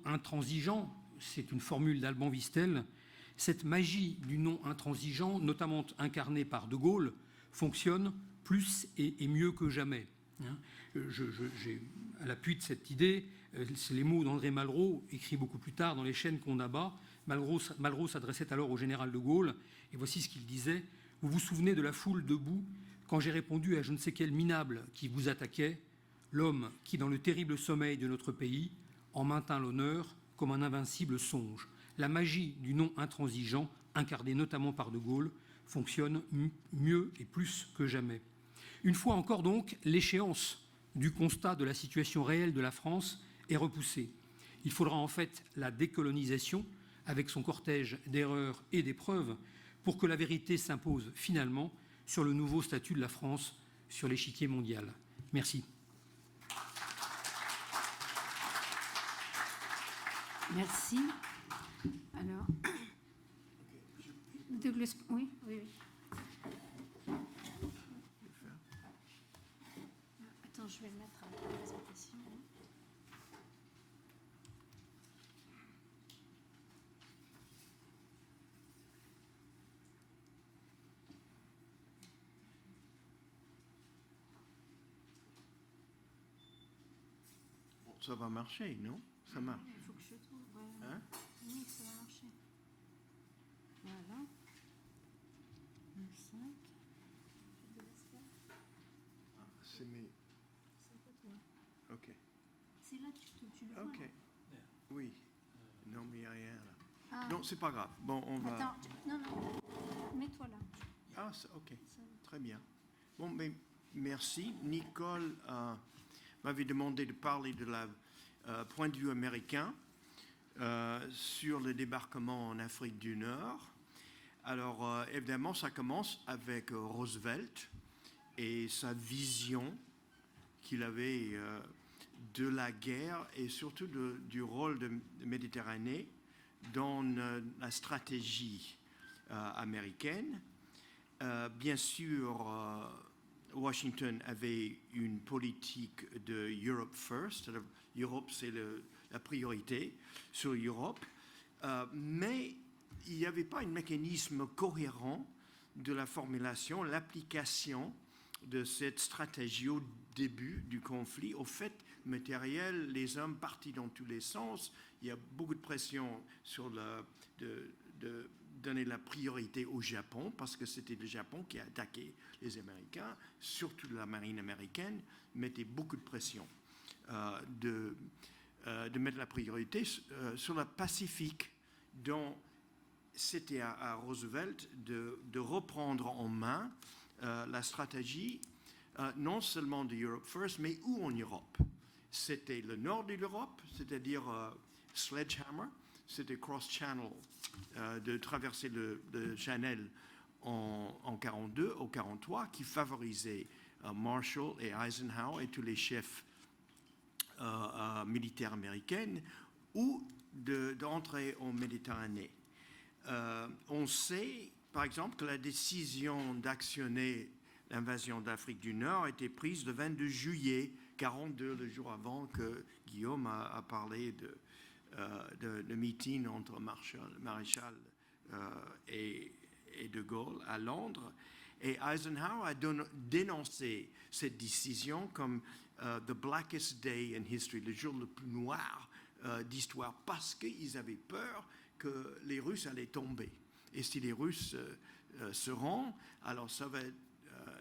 intransigeant, c'est une formule d'Alban Vistel, cette magie du non intransigeant, notamment incarnée par De Gaulle, fonctionne plus et mieux que jamais. À l'appui de cette idée, c'est les mots d'André Malraux, écrits beaucoup plus tard dans Les chaînes qu'on abat. Malraux s'adressait alors au général de Gaulle, et voici ce qu'il disait. « Vous vous souvenez de la foule debout quand j'ai répondu à je ne sais quel minable qui vous attaquait, l'homme qui, dans le terrible sommeil de notre pays, en maintint l'honneur comme un invincible songe. La magie du non intransigeant, incarnée notamment par De Gaulle, fonctionne mieux et plus que jamais. » Une fois encore donc, l'échéance du constat de la situation réelle de la France est repoussée. Il faudra en fait la décolonisation, avec son cortège d'erreurs et d'épreuves, pour que la vérité s'impose finalement sur le nouveau statut de la France sur l'échiquier mondial. Merci. Merci. Alors, Douglas, oui. Attends, je vais le mettre à la présentation. Bon, ça va marcher, non? Ça marche. Il faut que je trouve. Hein? Oui, ça va marcher. Voilà. 5. Ah, c'est mes... C'est pas toi. Ok. C'est là, tu le vois. Ok. Oui. Non, mais il n'y a rien là. Ah. Non, c'est pas grave. Bon, on va... Attends, non. Mets-toi là. Ah, ok. Très bien. Bon, mais merci. Nicole m'avait demandé de parler de la point de vue américain sur le débarquement en Afrique du Nord. Alors, évidemment, ça commence avec Roosevelt et sa vision qu'il avait de la guerre et surtout du rôle de Méditerranée dans la stratégie américaine. Bien sûr, Washington avait une politique de Europe First. L'Europe, c'est la priorité sur l'Europe. Mais il n'y avait pas un mécanisme cohérent de la formulation, l'application de cette stratégie au début du conflit. Au fait matériel, les hommes partis dans tous les sens. Il y a beaucoup de pression sur de donner la priorité au Japon, parce que c'était le Japon qui a attaqué les Américains, surtout la marine américaine, mettait beaucoup de pression de mettre la priorité sur le Pacifique, dont c'était à Roosevelt de reprendre en main la stratégie, non seulement de Europe First, mais où en Europe? C'était le nord de l'Europe, c'est-à-dire Sledgehammer, c'était Cross-Channel, de traverser le Channel en 42 au 43, qui favorisait Marshall et Eisenhower et tous les chefs militaires américains, ou d'entrer en Méditerranée. On sait, par exemple, que la décision d'actionner l'invasion d'Afrique du Nord a été prise le 22 juillet 42, le jour avant que Guillaume a parlé de meeting entre Maréchal et De Gaulle à Londres. Et Eisenhower a dénoncé cette décision comme the blackest day in history, le jour le plus noir d'histoire, parce qu'ils avaient peur que les Russes allaient tomber. Et si les Russes se rendent, alors ça va être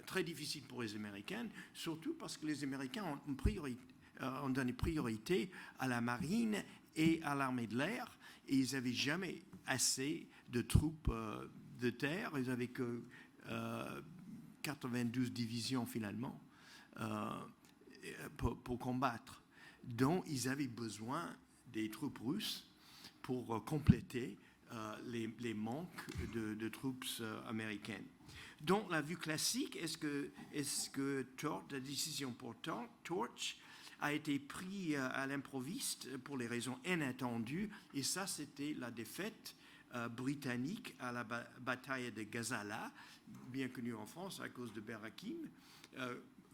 très difficile pour les Américains, surtout parce que les Américains ont donné priorité à la marine et à l'armée de l'air, et ils n'avaient jamais assez de troupes de terre. Ils n'avaient que 92 divisions finalement pour combattre. Donc ils avaient besoin des troupes russes pour compléter les manques de troupes américaines. Donc la vue classique, est-ce que la décision pour Torch a été prise à l'improviste pour les raisons inattendues, et ça c'était la défaite britannique à la bataille de Gazala, bien connue en France à cause de Ber Hakeim.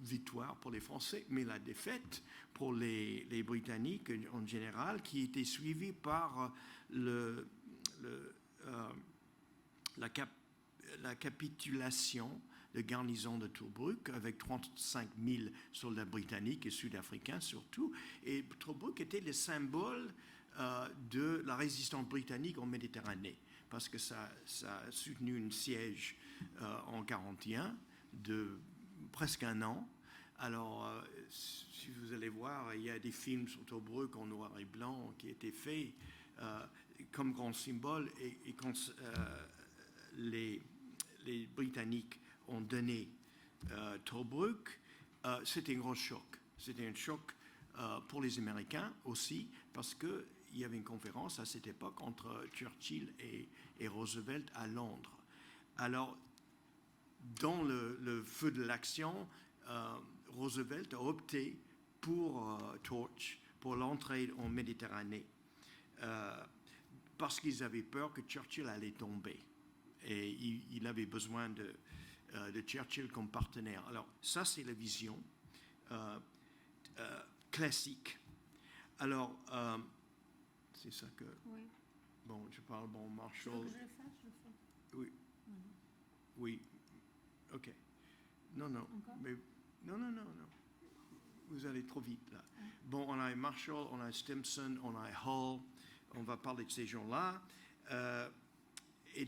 victoire pour les Français, mais la défaite pour les Britanniques en général, qui était suivie par la capitulation de garnison de Tobruk avec 35 000 soldats britanniques et sud-africains surtout. Et Tobruk était le symbole de la résistance britannique en Méditerranée, parce que ça a soutenu un siège en 1941 de presque un an. Alors, si vous allez voir, il y a des films sur Tobruk en noir et blanc qui étaient faits comme grand symbole. Et quand les Britanniques ont donné Tobruk, c'était un gros choc. C'était un choc pour les Américains aussi, parce qu'il y avait une conférence à cette époque entre Churchill et Roosevelt à Londres. Alors, dans le feu de l'action, Roosevelt a opté pour Torch, pour l'entrée en Méditerranée, parce qu'ils avaient peur que Churchill allait tomber. Et il avait besoin de Churchill comme partenaire. Alors, ça, c'est la vision classique. Alors, c'est ça que... Oui. Bon, je parle, bon, Marshall... Tu veux que je le fasse? Je le fais. Oui. Oui. OK. Non. Encore? Mais, non. Vous allez trop vite, là. Bon, on a Marshall, on a Stimson, on a Hull. On va parler de ces gens-là. Et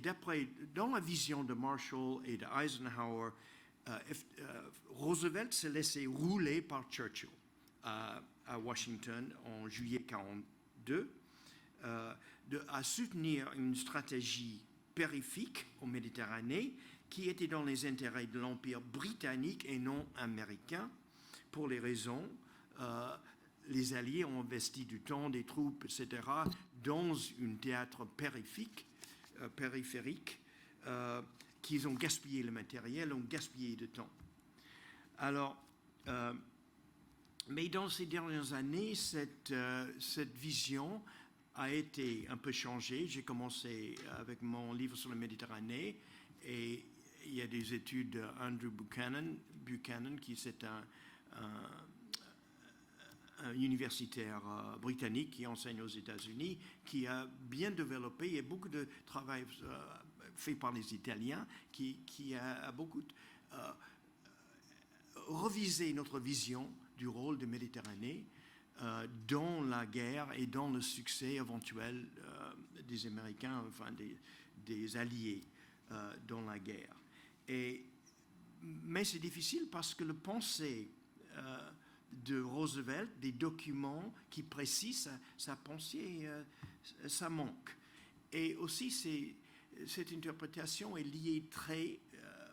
dans la vision de Marshall et d'Eisenhower, Roosevelt s'est laissé rouler par Churchill à Washington en juillet 1942, à soutenir une stratégie périphérique en Méditerranée qui était dans les intérêts de l'Empire britannique et non américain. Pour les raisons, les Alliés ont investi du temps, des troupes, etc., dans un théâtre périphérique, qu'ils ont gaspillé le matériel, ont gaspillé du temps. Alors, mais dans ces dernières années, cette vision a été un peu changée. J'ai commencé avec mon livre sur la Méditerranée, et il y a des études d'Andrew Buchanan, qui c'est un universitaire britannique qui enseigne aux États-Unis, qui a bien développé. Il y a beaucoup de travail fait par les Italiens, qui a beaucoup revisé notre vision du rôle de Méditerranée dans la guerre et dans le succès éventuel des Américains, enfin des Alliés dans la guerre. Mais c'est difficile parce que le pensée de Roosevelt, des documents qui précisent sa pensée, ça manque. Et aussi, cette interprétation est liée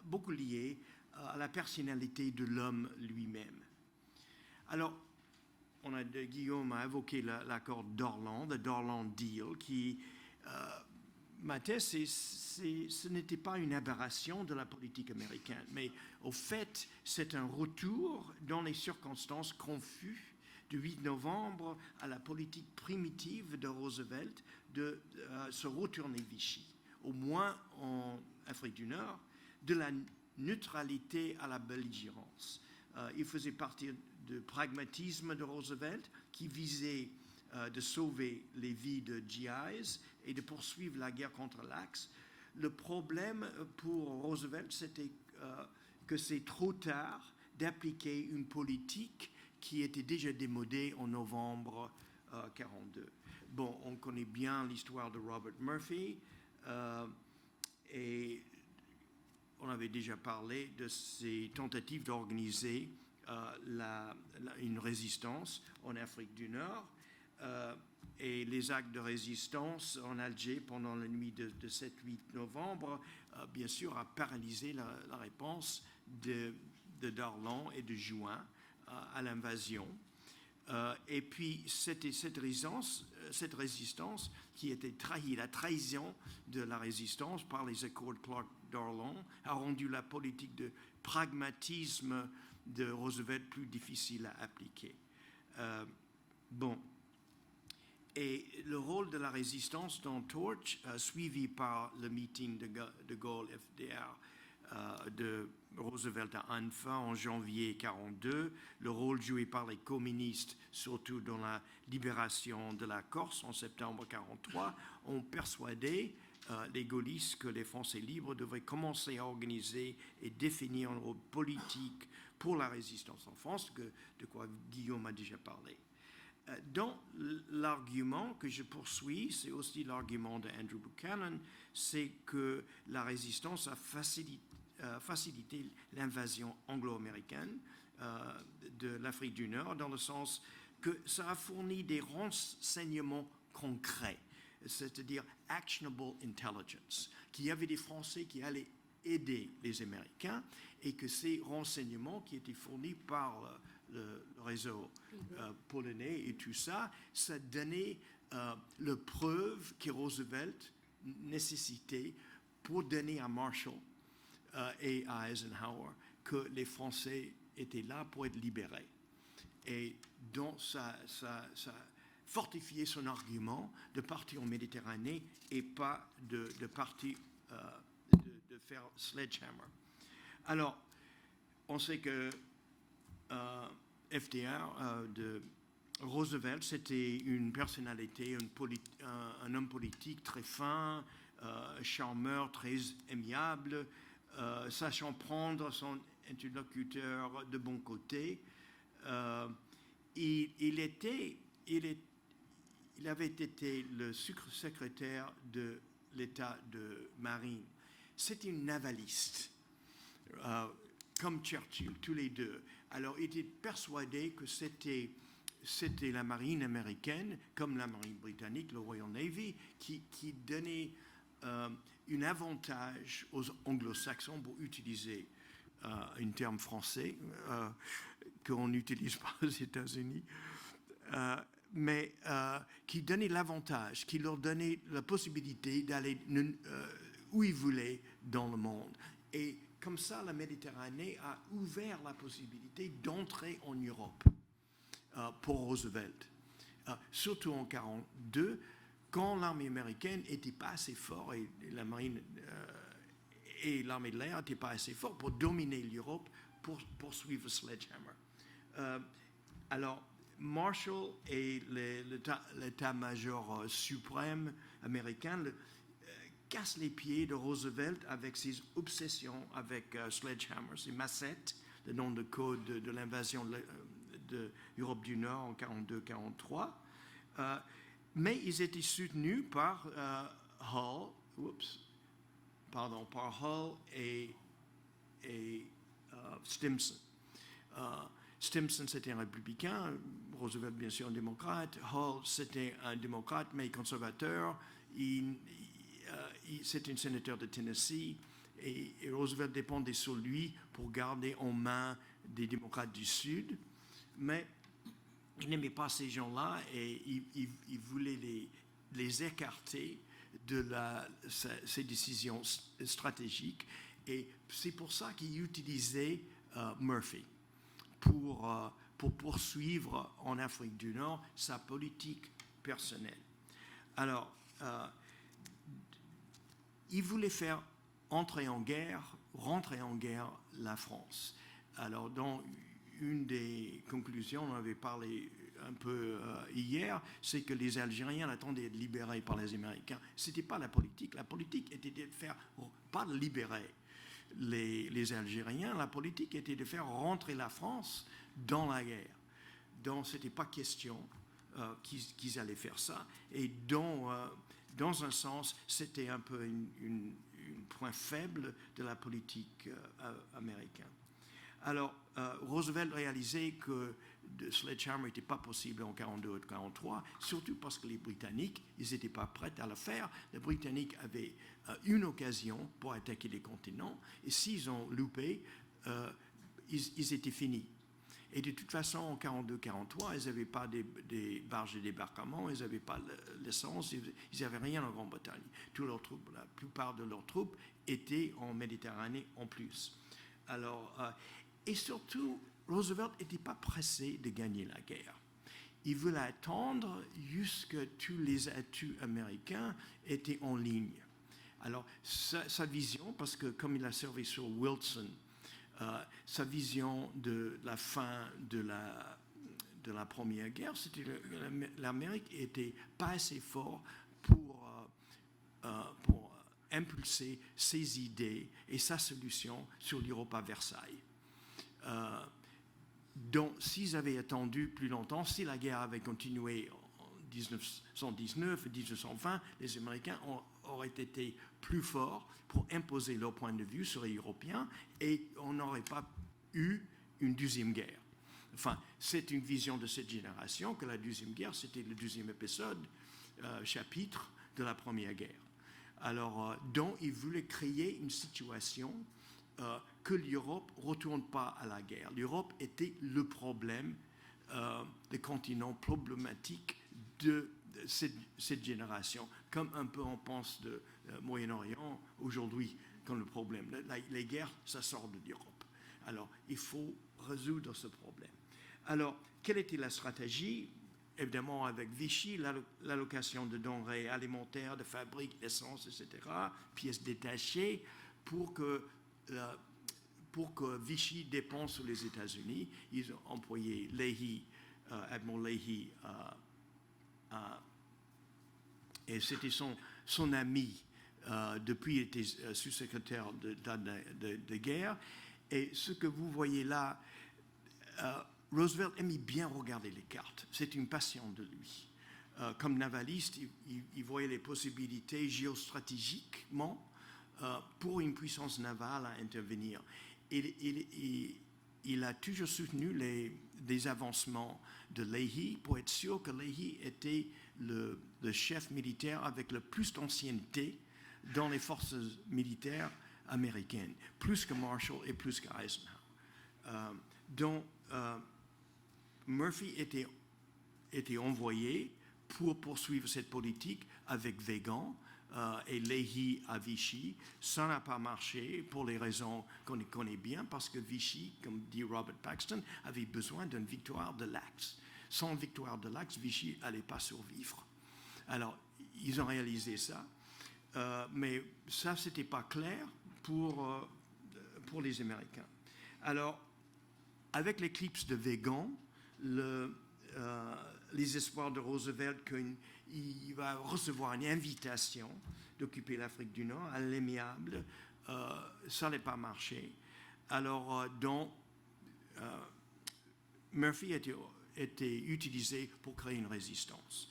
beaucoup liée à la personnalité de l'homme lui-même. Alors, Guillaume a évoqué l'accord d'Orland, le Dorland Deal, qui, ma thèse, ce n'était pas une aberration de la politique américaine, mais au fait, c'est un retour dans les circonstances confuses du 8 novembre à la politique primitive de Roosevelt de se retourner Vichy, au moins en Afrique du Nord, de la neutralité à la belligérance. Il faisait partie du pragmatisme de Roosevelt qui visait de sauver les vies de GIs et de poursuivre la guerre contre l'Axe. Le problème pour Roosevelt, c'était que c'est trop tard d'appliquer une politique qui était déjà démodée en novembre 1942. Bon, on connaît bien l'histoire de Robert Murphy et on avait déjà parlé de ses tentatives d'organiser une résistance en Afrique du Nord et les actes de résistance en Alger pendant la nuit de 7-8 novembre, bien sûr, a paralysé la réponse de Darlan et de Juin à l'invasion. Et puis, c'était cette résistance qui était trahie. La trahison de la résistance par les accords de Clark-Darlan a rendu la politique de pragmatisme de Roosevelt plus difficile à appliquer. Et le rôle de la résistance dans Torch, suivi par le meeting de Gaulle FDR, de Roosevelt à Anfa en janvier 1942, le rôle joué par les communistes, surtout dans la libération de la Corse en septembre 1943, ont persuadé les gaullistes que les Français libres devraient commencer à organiser et définir un rôle politique pour la résistance en France, de quoi Guillaume a déjà parlé. Dans l'argument que je poursuis, c'est aussi l'argument d'Andrew Buchanan, c'est que la résistance a facilité l'invasion anglo-américaine de l'Afrique du Nord, dans le sens que ça a fourni des renseignements concrets, c'est-à-dire actionable intelligence, qu'il y avait des Français qui allaient aider les Américains et que ces renseignements qui étaient fournis par le réseau polonais et tout ça, ça donnait la preuve que Roosevelt nécessitait pour donner à Marshall et à Eisenhower que les Français étaient là pour être libérés. Et donc ça fortifiait son argument de partir en Méditerranée et pas de partir de faire sledgehammer. Alors, on sait que FDR de Roosevelt, c'était une personnalité, un homme politique très fin, charmeur, très aimable, sachant prendre son interlocuteur de bon côté. Il avait été le secrétaire de l'État de Marine. C'était un navaliste, comme Churchill, tous les deux. Alors, il était persuadé que c'était la marine américaine, comme la marine britannique, le Royal Navy, qui donnait un avantage aux anglo-saxons, pour utiliser un terme français qu'on n'utilise pas aux États-Unis, mais qui donnait l'avantage, qui leur donnait la possibilité d'aller où ils voulaient dans le monde. Et comme ça, la Méditerranée a ouvert la possibilité d'entrer en Europe pour Roosevelt. Surtout en 1942, quand l'armée américaine n'était pas assez forte et la marine et l'armée de l'air n'étaient pas assez fortes pour dominer l'Europe, pour poursuivre Sledgehammer. Alors, Marshall et l'état-major suprême américain casse les pieds de Roosevelt avec ses obsessions avec Sledgehammer, c'est Massett, le nom de code de l'invasion de l'Europe du Nord en 1942-1943. Mais ils étaient soutenus par Hull et Stimson. Stimson, c'était un républicain, Roosevelt, bien sûr, un démocrate. Hull, c'était un démocrate, mais conservateur. C'était un sénateur de Tennessee. Et Roosevelt dépendait sur lui pour garder en main des démocrates du Sud. Mais il n'aimait pas ces gens-là et il voulait les écarter de ses décisions stratégiques. Et c'est pour ça qu'il utilisait Murphy pour poursuivre en Afrique du Nord sa politique personnelle. Alors, il voulait faire rentrer en guerre la France. Alors, dans une des conclusions, on avait parlé un peu hier, c'est que les Algériens attendaient d'être libérés par les Américains. Ce n'était pas la politique. La politique était de faire, pas de libérer les Algériens, la politique était de faire rentrer la France dans la guerre. Donc, ce n'était pas question qu'ils allaient faire ça. Et dans un sens, c'était un peu un point faible de la politique américaine. Alors, Roosevelt réalisait que le sledgehammer n'était pas possible en 1942 et 1943, surtout parce que les Britanniques, ils n'étaient pas prêts à le faire. Les Britanniques avaient une occasion pour attaquer les continents, et s'ils ont loupé, ils étaient finis. Et de toute façon, en 1942-1943, ils n'avaient pas des barges de débarquement, ils n'avaient pas l'essence, ils n'avaient rien en Grande-Bretagne. La plupart de leurs troupes étaient en Méditerranée en plus. Alors, et surtout, Roosevelt n'était pas pressé de gagner la guerre. Il voulait attendre jusqu'à tous les atouts américains étaient en ligne. Alors, sa vision, parce que comme il a servi sur Wilson, sa vision de la fin de la Première Guerre, c'était que l'Amérique n'était pas assez fort pour impulser ses idées et sa solution sur l'Europe à Versailles. Donc, s'ils avaient attendu plus longtemps, si la guerre avait continué en 1919 et 1920, les Américains auraient été plus forts pour imposer leur point de vue sur les Européens et on n'aurait pas eu une deuxième guerre. Enfin, c'est une vision de cette génération que la deuxième guerre, c'était le deuxième chapitre de la Première Guerre. Alors, donc, ils voulaient créer une situation que l'Europe ne retourne pas à la guerre. L'Europe était le problème, le continent problématique de cette génération, comme un peu on pense de Moyen-Orient aujourd'hui comme le problème. Les guerres, ça sort de l'Europe. Alors, il faut résoudre ce problème. Alors, quelle était la stratégie? Évidemment, avec Vichy, l'allocation de denrées alimentaires, de fabriques, d'essence, etc., pièces détachées, pour que Vichy dépense sur les États-Unis. Ils ont employé Leahy, Admiral Leahy, et c'était son ami depuis qu'il était sous-secrétaire de guerre. Et ce que vous voyez là, Roosevelt aimait bien regarder les cartes. C'est une passion de lui. Comme navaliste, il voyait les possibilités géostratégiquement pour une puissance navale à intervenir. Il a toujours soutenu les avancements de Leahy pour être sûr que Leahy était le chef militaire avec le plus d'ancienneté dans les forces militaires américaines, plus que Marshall et plus qu'Eisenhower. Donc, Murphy était envoyé pour poursuivre cette politique avec Weygand et Leahy à Vichy. Ça n'a pas marché pour les raisons qu'on connaît bien, parce que Vichy, comme dit Robert Paxton, avait besoin d'une victoire de l'Axe. Sans victoire de l'Axe, Vichy n'allait pas survivre. Alors, ils ont réalisé ça, mais ça, ce n'était pas clair pour les Américains. Alors, avec l'éclipse de Weygand, les espoirs de Roosevelt qu'il va recevoir une invitation d'occuper l'Afrique du Nord à l'amiable, ça n'a pas marché. Alors, Murphy a été utilisé pour créer une résistance.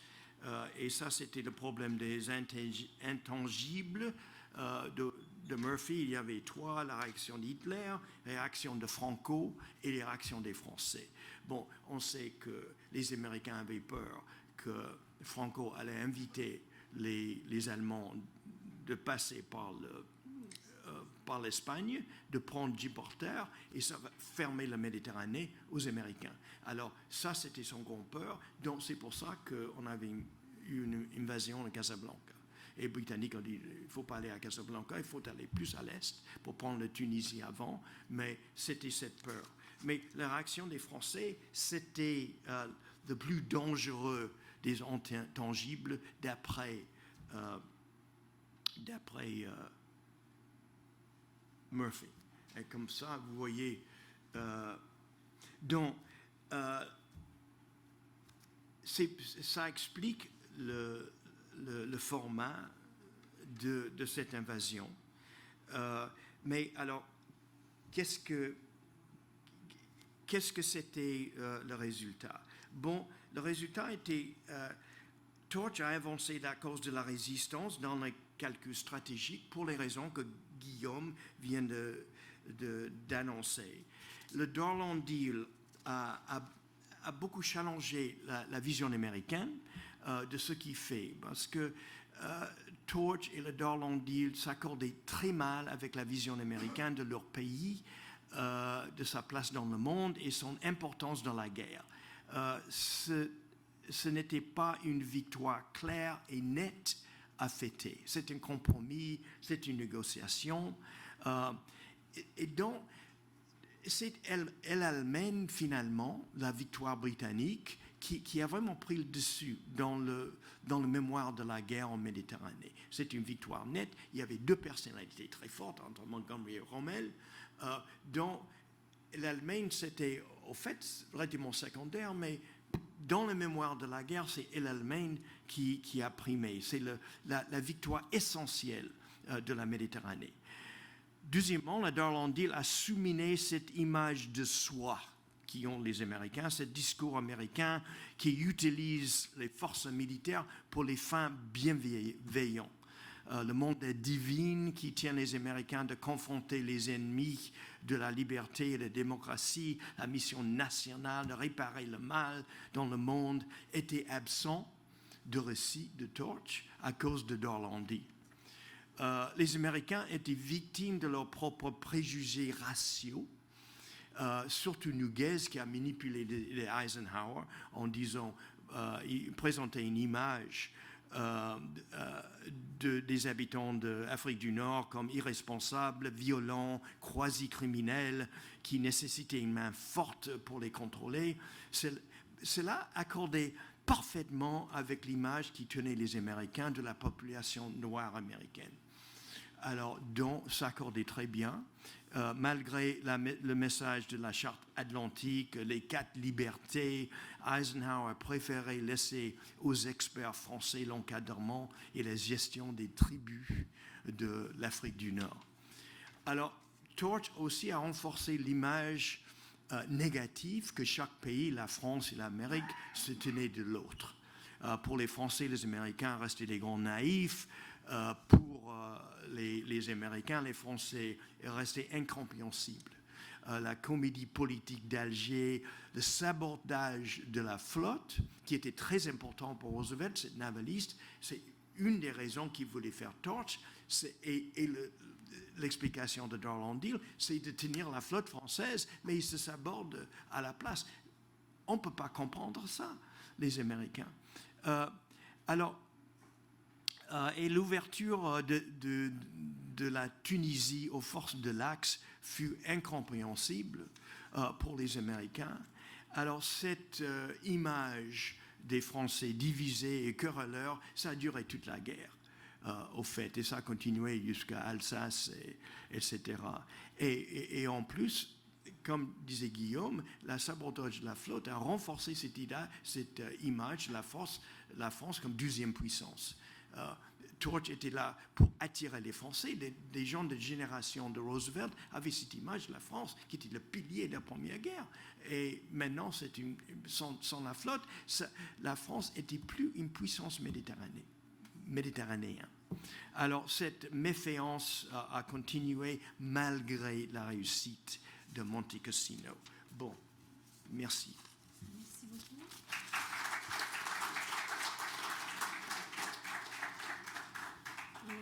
Et ça, c'était le problème des intangibles de Murphy. Il y avait trois: la réaction d'Hitler, la réaction de Franco et les réactions des Français. Bon, on sait que les Américains avaient peur que Franco allait inviter les Allemands de passer par l'Espagne, de prendre Gibraltar, et ça va fermer la Méditerranée aux Américains. Alors ça, c'était son grand peur. Donc c'est pour ça qu'on avait eu une invasion de Casablanca. Et les Britanniques ont dit, il ne faut pas aller à Casablanca, il faut aller plus à l'est pour prendre la Tunisie avant, mais c'était cette peur. Mais la réaction des Français, c'était le plus dangereux des intangibles d'après Murphy. Et comme ça, vous voyez, ça explique le format de cette invasion. Mais alors, qu'est-ce que c'était le résultat? Bon, le résultat était, Torch a avancé à cause de la résistance dans les calculs stratégiques pour les raisons que Guillaume vient d'annoncer. Le Darlan Deal a beaucoup challengé la vision américaine de ce qu'il fait, parce que Torch et le Darlan Deal s'accordaient très mal avec la vision américaine de leur pays, de sa place dans le monde et son importance dans la guerre. Ce n'était pas une victoire claire et nette à fêter. C'est un compromis, c'est une négociation. Et donc, elle amène finalement la victoire britannique qui a vraiment pris le dessus dans le mémoire de la guerre en Méditerranée. C'est une victoire nette. Il y avait deux personnalités très fortes entre Montgomery et Rommel, dont l'Allemagne, c'était au fait relativement secondaire, mais dans le mémoire de la guerre, c'est l'Allemagne qui a primé. C'est la victoire essentielle de la Méditerranée. Deuxièmement, la Darlan Deal a souligné cette image de soi qui ont les Américains, ce discours américain qui utilise les forces militaires pour les fins bienveillantes. Le monde est divin qui tient les Américains de confronter les ennemis de la liberté et de la démocratie. La mission nationale de réparer le mal dans le monde était absent de récit de Torch à cause de Darlan Deal. Les Américains étaient victimes de leurs propres préjugés raciaux, surtout Nugez qui a manipulé les Eisenhower en disant, il présentait une image des habitants d'Afrique du Nord comme irresponsables, violents, quasi-criminels, qui nécessitaient une main forte pour les contrôler. Cela accordait parfaitement avec l'image qui tenait les Américains de la population noire américaine. Alors, donc, s'accordait très bien, malgré le message de la Charte atlantique, les 4 libertés. Eisenhower préférait laisser aux experts français l'encadrement et la gestion des tribus de l'Afrique du Nord. Alors, Torch aussi a renforcé l'image négative que chaque pays, la France et l'Amérique, se tenaient de l'autre. Pour les Français, les Américains restaient des grands naïfs. Pour les Américains, les Français restaient incompréhensibles. La comédie politique d'Alger, le sabotage de la flotte, qui était très important pour Roosevelt, c'est navaliste, c'est une des raisons qu'il voulait faire Torch, et l'explication de Darlan Deal, c'est de tenir la flotte française, mais il se saborde à la place. On ne peut pas comprendre ça, les Américains. Et l'ouverture de la Tunisie aux forces de l'Axe fut incompréhensible pour les Américains. Alors cette image des Français divisés et querelleurs, ça a duré toute la guerre, au fait, et ça a continué jusqu'à Alsace, etc. Et en plus, comme disait Guillaume, la sabotage de la flotte a renforcé cette image de la France comme deuxième puissance. Torch était là pour attirer les Français. Des gens de génération de Roosevelt avaient cette image de la France qui était le pilier de la Première Guerre. Et maintenant, sans la flotte, la France n'était plus une puissance méditerranéenne. Alors, cette méfiance a continué malgré la réussite de Monte Cassino. Bon, merci. Merci beaucoup.